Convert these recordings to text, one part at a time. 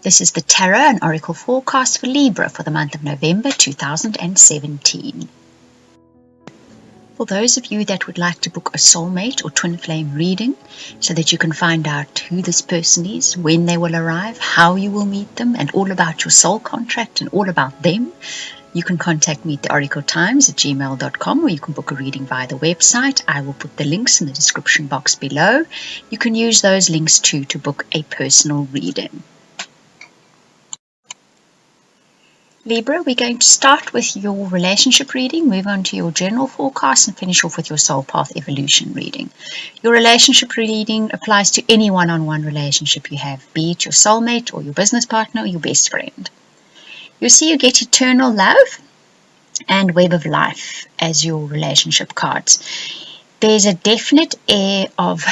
This is the Tarot and Oracle forecast for Libra for the month of November 2017. For those of you that would like to book a soulmate or twin flame reading so that you can find out who this person is, when they will arrive, how you will meet them, and all about your soul contract and all about them, you can contact me at theoracletimes@gmail.com, or you can book a reading via the website. I will put the links in the description box below. You can use those links too to book a personal reading. Libra, we're going to start with your relationship reading, move on to your general forecast, and finish off with your soul path evolution reading. Your relationship reading applies to any one-on-one relationship you have, be it your soulmate or your business partner or your best friend. You see you get eternal love and web of life as your relationship cards. There's a definite air of,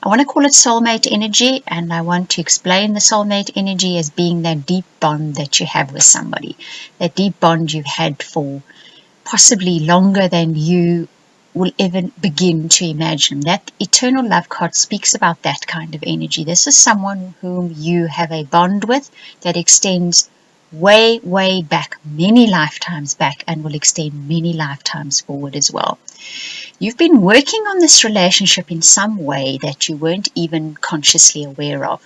I want to call it soulmate energy, and I want to explain the soulmate energy as being that deep bond that you have with somebody, that deep bond you've had for possibly longer than you will ever begin to imagine. That eternal love card speaks about that kind of energy. This is someone whom you have a bond with that extends way, way back, many lifetimes back, and will extend many lifetimes forward as well. You've been working on this relationship in some way that you weren't even consciously aware of.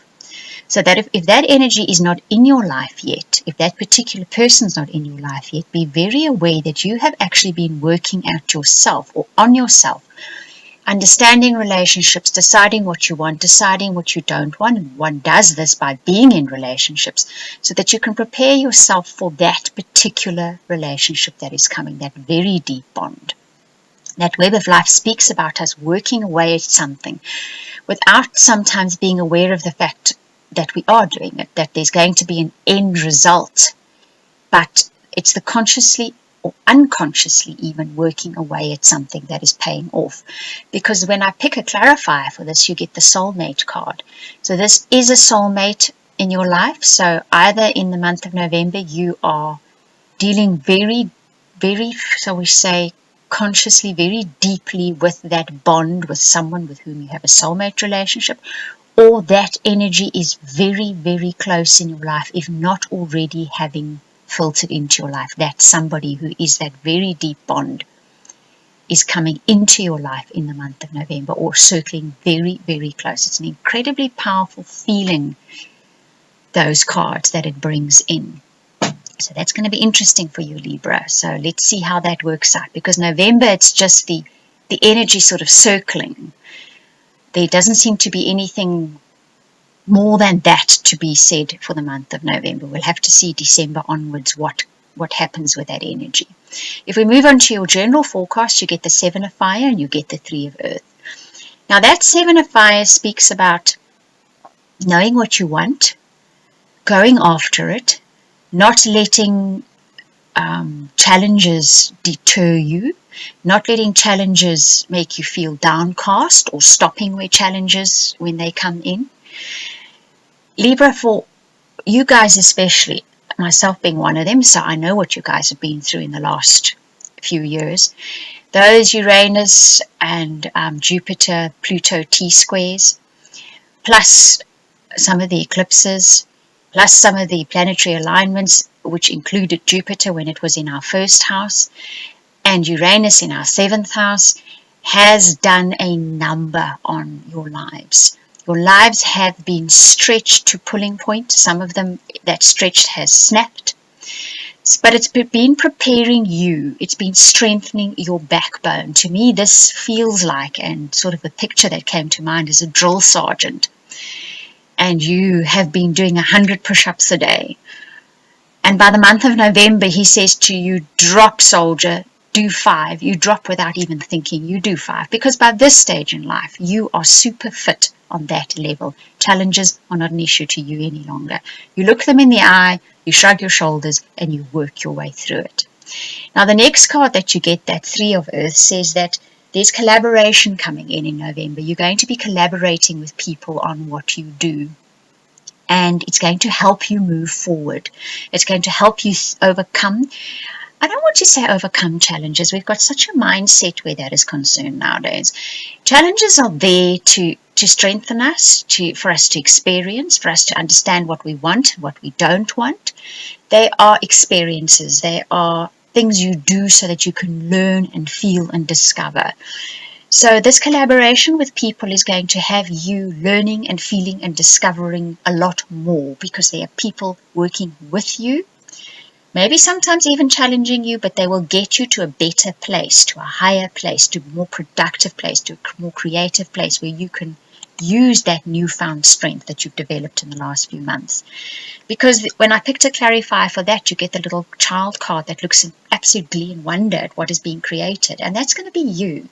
So that if that energy is not in your life yet, if that particular person's not in your life yet, be very aware that you have actually been working out yourself or on yourself, understanding relationships, deciding what you want, deciding what you don't want. And one does this by being in relationships so that you can prepare yourself for that particular relationship that is coming, that very deep bond. That web of life speaks about us working away at something without sometimes being aware of the fact that we are doing it, that there's going to be an end result. But it's the consciously or unconsciously even working away at something that is paying off. Because when I pick a clarifier for this, you get the soulmate card. So this is a soulmate in your life. So either in the month of November, you are dealing very, very, shall we say, consciously, very deeply with that bond with someone with whom you have a soulmate relationship, or that energy is very, very close in your life, if not already having filtered into your life. That somebody who is that very deep bond is coming into your life in the month of November, or circling very, very close. It's an incredibly powerful feeling, those cards that it brings in. So that's going to be interesting for you, Libra. So let's see how that works out. Because November, it's just the energy sort of circling. There doesn't seem to be anything more than that to be said for the month of November. We'll have to see December onwards what happens with that energy. If we move on to your general forecast, you get the Seven of Fire and you get the Three of Earth. Now that Seven of Fire speaks about knowing what you want, going after it, not letting challenges deter you, not letting challenges make you feel downcast or stopping when they come in. Libra, for you guys especially, myself being one of them, so I know what you guys have been through in the last few years. Those Uranus and Jupiter, Pluto T-squares, plus some of the eclipses, plus some of the planetary alignments, which included Jupiter when it was in our first house, and Uranus in our seventh house, has done a number on your lives. Your lives have been stretched to pulling point. Some of them, that stretch has snapped. But it's been preparing you. It's been strengthening your backbone. To me, this feels like, and sort of the picture that came to mind is a drill sergeant. And you have been doing 100 push-ups a day. And by the month of November, he says to you, drop, soldier, do 5. You drop without even thinking, you do 5. Because by this stage in life, you are super fit on that level. Challenges are not an issue to you any longer. You look them in the eye, you shrug your shoulders, and you work your way through it. Now, the next card that you get, that Three of Earth, says that there's collaboration coming in November. You're going to be collaborating with people on what you do. And it's going to help you move forward. It's going to help you overcome. I don't want to say overcome challenges. We've got such a mindset where that is concerned nowadays. Challenges are there to strengthen us, for us to experience, for us to understand what we want, what we don't want. They are experiences. They are things you do so that you can learn and feel and discover. So this collaboration with people is going to have you learning and feeling and discovering a lot more, because there are people working with you, maybe sometimes even challenging you, but they will get you to a better place, to a higher place, to a more productive place, to a more creative place where you can use that newfound strength that you've developed in the last few months. Because when I picked a clarifier for that, you get the little child card that looks in absolute glee and wonder at what is being created, and that's going to be you.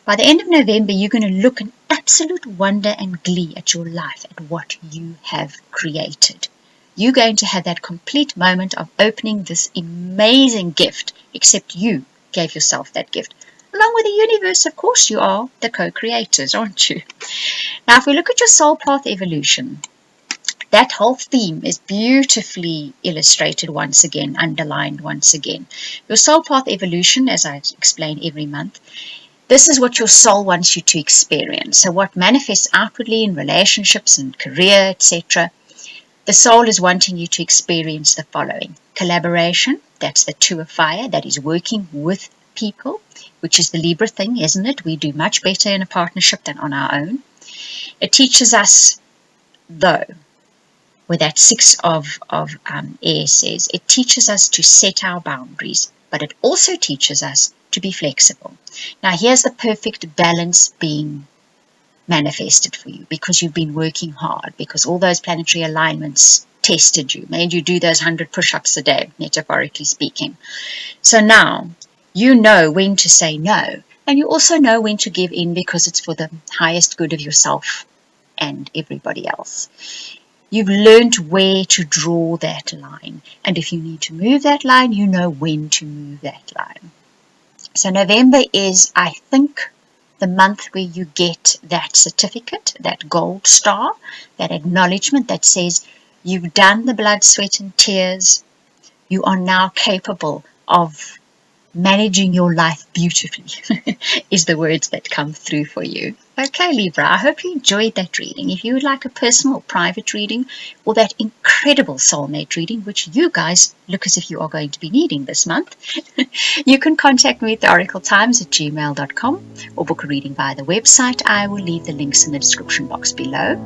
By the end of November, you're going to look in absolute wonder and glee at your life, at what you have created. You're going to have that complete moment of opening this amazing gift, except you gave yourself that gift. Along with the universe, of course, you are the co-creators, aren't you? Now, if we look at your soul path evolution, that whole theme is beautifully illustrated once again, underlined once again. Your soul path evolution, as I explain every month, this is what your soul wants you to experience. So what manifests outwardly in relationships and career, etc., the soul is wanting you to experience the following. Collaboration, that's the 2 of fire, that is working with people, which is the Libra thing, isn't it? We do much better in a partnership than on our own. It teaches us, though, where that 6 of air says, it teaches us to set our boundaries, but it also teaches us to be flexible. Now, here's the perfect balance being manifested for you, because you've been working hard, because all those planetary alignments tested you, made you do those 100 push-ups a day, metaphorically speaking. So now you know when to say no, and you also know when to give in, because it's for the highest good of yourself and everybody else. You've learned where to draw that line, and if you need to move that line, you know when to move that line. So November is, I think, the month where you get that certificate, that gold star, that acknowledgement that says you've done the blood, sweat and tears. You are now capable of managing your life beautifully, is the words that come through for you. Okay, Libra, I hope you enjoyed that reading. If you would like a personal or private reading, or that incredible soulmate reading, which you guys look as if you are going to be needing this month, you can contact me at theoracletimes@gmail.com or book a reading via the website. I will leave the links in the description box below.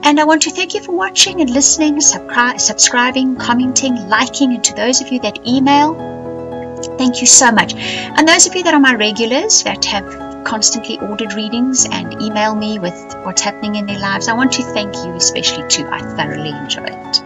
And I want to thank you for watching and listening, subscribing, commenting, liking, and to those of you that email, thank you so much. And those of you that are my regulars that have constantly ordered readings and email me with what's happening in their lives, I want to thank you especially too. I thoroughly enjoy it.